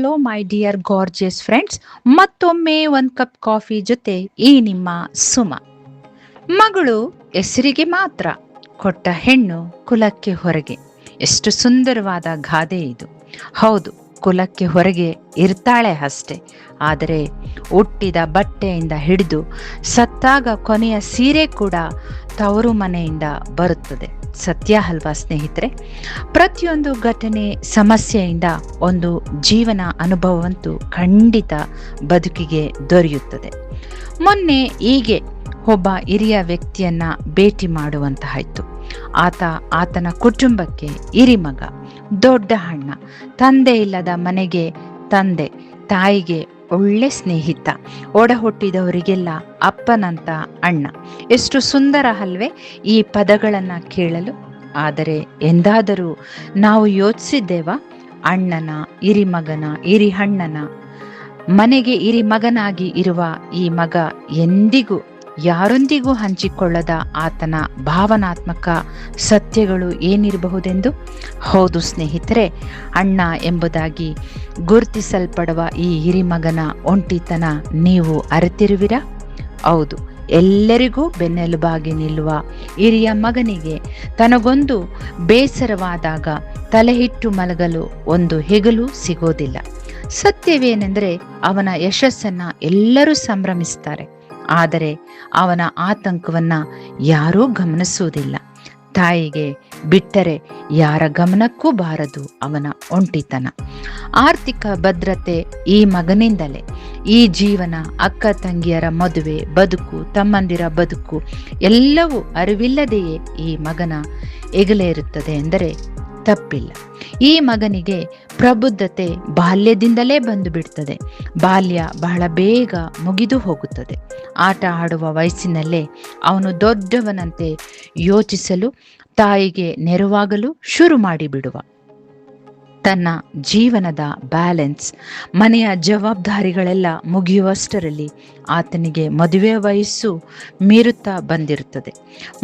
Hello my dear gorgeous friends, ಮತ್ತೊಮ್ಮೆ ಒಂದು cup coffee ಜೊತೆ ಈ ನಿಮ್ಮ ಸುಮ. ಮಗಳು ಹೆಸರಿಗೆ ಮಾತ್ರ, ಕೊಟ್ಟ ಹೆಣ್ಣು ಕುಲಕ್ಕೆ ಹೊರಗೆ. ಎಷ್ಟು ಸುಂದರವಾದ ಗಾದೆ ಇದು. ಹೌದು, ಕುಲಕ್ಕೆ ಹೊರಗೆ ಇರ್ತಾಳೆ ಅಷ್ಟೆ, ಆದರೆ ಹುಟ್ಟಿದ ಬಟ್ಟೆಯಿಂದ ಹಿಡಿದು ಸತ್ತಾಗ ಕೊನೆಯ ಸೀರೆ ಕೂಡ ತವರು ಮನೆಯಿಂದ ಬರುತ್ತದೆ. ಸತ್ಯ ಅಲ್ವಾ ಸ್ನೇಹಿತರೆ? ಪ್ರತಿಯೊಂದು ಘಟನೆ, ಸಮಸ್ಯೆಯಿಂದ ಒಂದು ಜೀವನ ಅನುಭವವಂತೂ ಖಂಡಿತ ಬದುಕಿಗೆ ದೊರೆಯುತ್ತದೆ. ಮೊನ್ನೆ ಹೀಗೆ ಒಬ್ಬ ಹಿರಿಯ ವ್ಯಕ್ತಿಯನ್ನ ಭೇಟಿ ಮಾಡುವಂತಾಯಿತು. ಆತನ ಕುಟುಂಬಕ್ಕೆ ಹಿರಿಮಗ, ದೊಡ್ಡ ಅಣ್ಣ, ತಂದೆ ಇಲ್ಲದ ಮನೆಗೆ ತಂದೆ, ತಾಯಿಗೆ ಒಳ್ಳೆ ಸ್ನೇಹಿತ, ಒಡ ಹುಟ್ಟಿದವರಿಗೆಲ್ಲ ಅಪ್ಪನಂತ ಅಣ್ಣ. ಎಷ್ಟು ಸುಂದರ ಅಲ್ವೇ ಈ ಪದಗಳನ್ನು ಕೇಳಲು? ಆದರೆ ಎಂದಾದರೂ ನಾವು ಯೋಚಿಸಿದ್ದೇವಾ? ಅಣ್ಣನ, ಹಿರಿಮಗನ, ಹಿರಿಹಣ್ಣನ ಮನೆಗೆ ಹಿರಿಮಗನಾಗಿ ಇರುವ ಈ ಮಗ ಎಂದಿಗೂ ಯಾರೊಂದಿಗೂ ಹಂಚಿಕೊಳ್ಳದ ಆತನ ಭಾವನಾತ್ಮಕ ಸತ್ಯಗಳು ಏನಿರಬಹುದೆಂದು. ಹೌದು ಸ್ನೇಹಿತರೆ, ಅಣ್ಣ ಎಂಬುದಾಗಿ ಗುರುತಿಸಲ್ಪಡುವ ಈ ಹಿರಿಮಗನ ಒಂಟಿತನ ನೀವು ಅರಿತಿರುವಿರಾ? ಹೌದು, ಎಲ್ಲರಿಗೂ ಬೆನ್ನೆಲುಬಾಗಿ ನಿಲ್ಲುವ ಹಿರಿಯ ಮಗನಿಗೆ ತನಗೊಂದು ಬೇಸರವಾದಾಗ ತಲೆಹಿಟ್ಟು ಮಲಗಲು ಒಂದು ಹೆಗಲು ಸಿಗೋದಿಲ್ಲ. ಸತ್ಯವೇನೆಂದರೆ, ಅವನ ಯಶಸ್ಸನ್ನ ಎಲ್ಲರೂ ಸಂಭ್ರಮಿಸ್ತಾರೆ, ಆದರೆ ಅವನ ಆತಂಕವನ್ನ ಯಾರೂ ಗಮನಿಸುವುದಿಲ್ಲ. ತಾಯಿಗೆ ಬಿಟ್ಟರೆ ಯಾರ ಗಮನಕ್ಕೂ ಬಾರದು ಅವನ ಒಂಟಿತನ. ಆರ್ಥಿಕ ಭದ್ರತೆ ಈ ಮಗನಿಂದಲೇ. ಈ ಜೀವನ, ಅಕ್ಕ ತಂಗಿಯರ ಮದುವೆ, ಬದುಕು, ತಮ್ಮಂದಿರ ಬದುಕು ಎಲ್ಲವೂ ಅರಿವಿಲ್ಲದೆಯೇ ಈ ಮಗನ ಹೆಗಲೇರುತ್ತದೆ ಎಂದರೆ ತಪ್ಪಿಲ್ಲ. ಈ ಮಗನಿಗೆ ಪ್ರಬುದ್ಧತೆ ಬಾಲ್ಯದಿಂದಲೇ ಬಂದು ಬಿಡ್ತದೆ. ಬಾಲ್ಯ ಬಹಳ ಬೇಗ ಮುಗಿದು ಹೋಗುತ್ತದೆ. ಆಟ ಆಡುವ ವಯಸ್ಸಿನಲ್ಲೇ ಅವನು ದೊಡ್ಡವನಂತೆ ಯೋಚಿಸಲು, ತಾಯಿಗೆ ನೆರವಾಗಲು ಶುರು ಮಾಡಿಬಿಡುವ. ತನ್ನ ಜೀವನದ ಬ್ಯಾಲೆನ್ಸ್, ಮನೆಯ ಜವಾಬ್ದಾರಿಗಳೆಲ್ಲ ಮುಗಿಯುವಷ್ಟರಲ್ಲಿ ಆತನಿಗೆ ಮದುವೆ ವಯಸ್ಸು ಮೀರುತ್ತಾ ಬಂದಿರುತ್ತದೆ.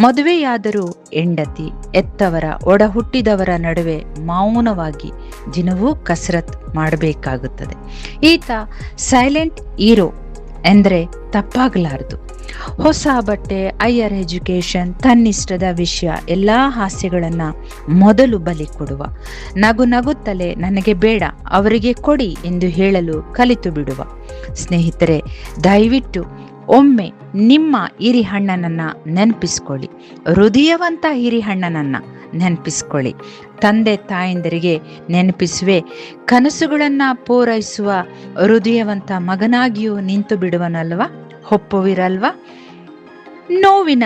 ಮದುವೆಯಾದರೂ ಹೆಂಡತಿ, ಹೆತ್ತವರ, ಒಡ ಹುಟ್ಟಿದವರ ನಡುವೆ ಮೌನವಾಗಿ ದಿನವೂ ಕಸರತ್ ಮಾಡಬೇಕಾಗುತ್ತದೆ. ಈತ ಸೈಲೆಂಟ್ ಹೀರೋ ಎಂದರೆ ತಪ್ಪಾಗಲಾರದು. ಹೊಸ ಬಟ್ಟೆ, ಹೈಯರ್ ಎಜುಕೇಶನ್, ತನ್ನಿಷ್ಟದ ವಿಷಯ ಎಲ್ಲ ಹಾಸ್ಯಗಳನ್ನ ಮೊದಲು ಬಲಿ ಕೊಡುವ. ನಗು ನಗುತ್ತಲೇ ನನಗೆ ಬೇಡ, ಅವರಿಗೆ ಕೊಡಿ ಎಂದು ಹೇಳಲು ಕಲಿತು ಬಿಡುವ. ಸ್ನೇಹಿತರೆ, ದಯವಿಟ್ಟು ಒಮ್ಮೆ ನಿಮ್ಮ ಹಿರಿಹಣ್ಣನನ್ನ ನೆನಪಿಸ್ಕೊಳ್ಳಿ. ಹೃದಯವಂತ ಹಿರಿಹಣ್ಣನನ್ನ ನೆನಪಿಸ್ಕೊಳ್ಳಿ. ತಂದೆ ತಾಯಂದರಿಗೆ ನೆನಪಿಸುವೆ, ಕನಸುಗಳನ್ನ ಪೂರೈಸುವ ಹೃದಯವಂತ ಮಗನಾಗಿಯೂ ನಿಂತು ಬಿಡುವನಲ್ವಾ? ಒಪ್ಪುವಿರಲ್ವಾ? ನೋವಿನ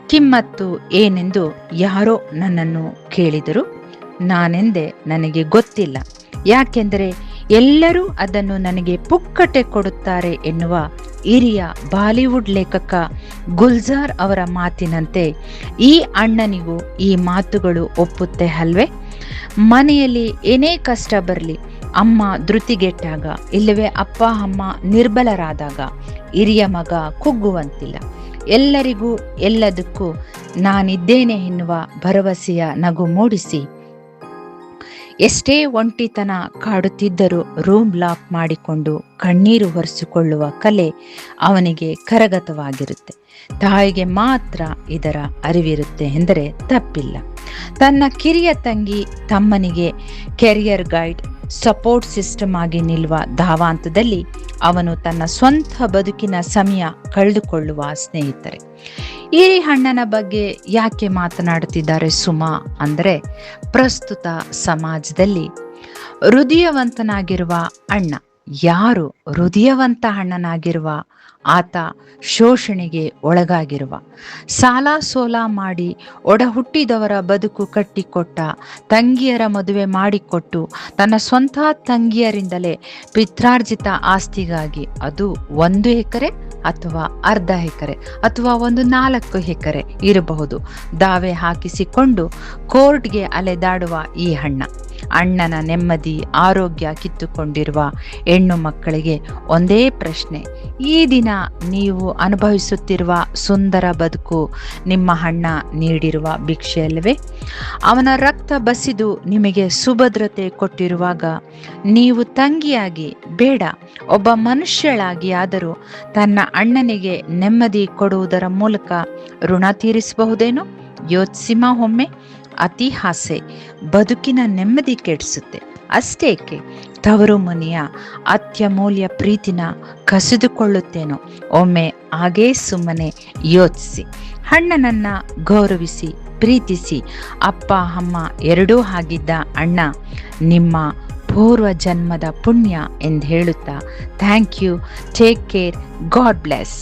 ಕಿಮ್ಮತ್ತು ಏನೆಂದು ಯಾರೋ ನನ್ನನ್ನು ಕೇಳಿದರು. ನಾನೆಂದೆ, ನನಗೆ ಗೊತ್ತಿಲ್ಲ, ಯಾಕೆಂದರೆ ಎಲ್ಲರೂ ಅದನ್ನು ನನಗೆ ಪುಕ್ಕಟೆ ಕೊಡುತ್ತಾರೆ ಎನ್ನುವ ಹಿರಿಯ ಬಾಲಿವುಡ್ ಲೇಖಕ ಗುಲ್ಜಾರ್ ಅವರ ಮಾತಿನಂತೆ ಈ ಅಣ್ಣನಿಗೂ ಈ ಮಾತುಗಳು ಒಪ್ಪುತ್ತೆ ಅಲ್ವೇ? ಮನೆಯಲ್ಲಿ ಏನೇ ಕಷ್ಟ ಬರಲಿ, ಅಮ್ಮ ಧೃತಿಗೆಟ್ಟಾಗ, ಇಲ್ಲವೇ ಅಪ್ಪ ಅಮ್ಮ ನಿರ್ಬಲರಾದಾಗ ಹಿರಿಯ ಮಗ ಕುಗ್ಗುವಂತಿಲ್ಲ. ಎಲ್ಲರಿಗೂ ಎಲ್ಲದಕ್ಕೂ ನಾನಿದ್ದೇನೆ ಎನ್ನುವ ಭರವಸೆಯ ನಗು ಮೂಡಿಸಿ, ಎಷ್ಟೇ ಒಂಟಿತನ ಕಾಡುತ್ತಿದ್ದರೂ ರೂಮ್ ಲಾಕ್ ಮಾಡಿಕೊಂಡು ಕಣ್ಣೀರು ಒರೆಸಿಕೊಳ್ಳುವ ಕಲೆ ಅವನಿಗೆ ಕರಗತವಾಗಿರುತ್ತೆ. ತಾಯಿಗೆ ಮಾತ್ರ ಇದರ ಅರಿವಿರುತ್ತೆ ಎಂದರೆ ತಪ್ಪಿಲ್ಲ. ತನ್ನ ಕಿರಿಯ ತಂಗಿ, ತಮ್ಮನಿಗೆ ಕೆರಿಯರ್ ಗೈಡ್, ಸಪೋರ್ಟ್ ಸಿಸ್ಟಮ್ ಆಗಿ ನಿಲ್ಲುವ ಧಾವಾಂತದಲ್ಲಿ ಅವನು ತನ್ನ ಸ್ವಂತ ಬದುಕಿನ ಸಮಯ ಕಳೆದುಕೊಳ್ಳುವ. ಸ್ನೇಹಿತರೆ, ಹಿರಿಹಣ್ಣನ ಬಗ್ಗೆ ಯಾಕೆ ಮಾತನಾಡುತ್ತಿದ್ದಾರೆ ಸುಮಾ ಅಂದರೆ, ಪ್ರಸ್ತುತ ಸಮಾಜದಲ್ಲಿ ಹೃದಯವಂತನಾಗಿರುವ ಅಣ್ಣ, ಯಾರು ಹೃದಯವಂತ ಅಣ್ಣನಾಗಿರುವ ಆತ ಶೋಷಣೆಗೆ ಒಳಗಾಗಿರುವ, ಸಾಲ ಸೋಲ ಮಾಡಿ ಒಡ ಹುಟ್ಟಿದವರ ಬದುಕು ಕಟ್ಟಿಕೊಟ್ಟ, ತಂಗಿಯರ ಮದುವೆ ಮಾಡಿಕೊಟ್ಟು ತನ್ನ ಸ್ವಂತ ತಂಗಿಯರಿಂದಲೇ ಪಿತ್ರಾರ್ಜಿತ ಆಸ್ತಿಗಾಗಿ, ಅದು 1 ಎಕರೆ ಅಥವಾ ಅರ್ಧ ಎಕರೆ ಅಥವಾ ಒಂದು 4 ಎಕರೆ ಇರಬಹುದು, ದಾವೆ ಹಾಕಿಸಿಕೊಂಡು ಕೋರ್ಟ್ಗೆ ಅಲೆದಾಡುವ ಈ ಅಣ್ಣ ಅಣ್ಣನ ನೆಮ್ಮದಿ ಆರೋಗ್ಯ ಕಿತ್ತುಕೊಂಡಿರುವ ಹೆಣ್ಣು ಮಕ್ಕಳಿಗೆ ಒಂದೇ ಪ್ರಶ್ನೆ: ಈ ದಿನ ನೀವು ಅನುಭವಿಸುತ್ತಿರುವ ಸುಂದರ ಬದುಕು ನಿಮ್ಮ ಅಣ್ಣ ನೀಡಿರುವ ಭಿಕ್ಷೆಯಲ್ಲವೇ? ಅವನ ರಕ್ತ ಬಸಿದು ನಿಮಗೆ ಸುಭದ್ರತೆ ಕೊಟ್ಟಿರುವಾಗ ನೀವು ತಂಗಿಯಾಗಿ ಬೇಡ, ಒಬ್ಬ ಮನುಷ್ಯಳಾಗಿ ಆದರೂ ತನ್ನ ಅಣ್ಣನಿಗೆ ನೆಮ್ಮದಿ ಕೊಡುವುದರ ಮೂಲಕ ಋಣ ತೀರಿಸಬಹುದೇನೋ? ಯೋಚಿಸಿಮ ಒಮ್ಮೆ. ಅತಿ ಆಸೆ ಬದುಕಿನ ನೆಮ್ಮದಿ ಕೆಡಿಸುತ್ತೆ. ಅಷ್ಟೇಕೆ ತವರು ಮನೆಯ ಅತ್ಯಮೂಲ್ಯ ಪ್ರೀತಿನ ಕಸಿದುಕೊಳ್ಳುತ್ತೇನೋ? ಒಮ್ಮೆ ಹಾಗೇ ಸುಮ್ಮನೆ ಯೋಚಿಸಿ. ಅಣ್ಣನನ್ನ ಗೌರವಿಸಿ, ಪ್ರೀತಿಸಿ. ಅಪ್ಪ ಅಮ್ಮ ಎರಡೂ ಆಗಿದ್ದ ಅಣ್ಣ ನಿಮ್ಮ ಪೂರ್ವ ಜನ್ಮದ ಪುಣ್ಯ ಎಂದು ಹೇಳುತ್ತಾ thank you. Take care. God bless.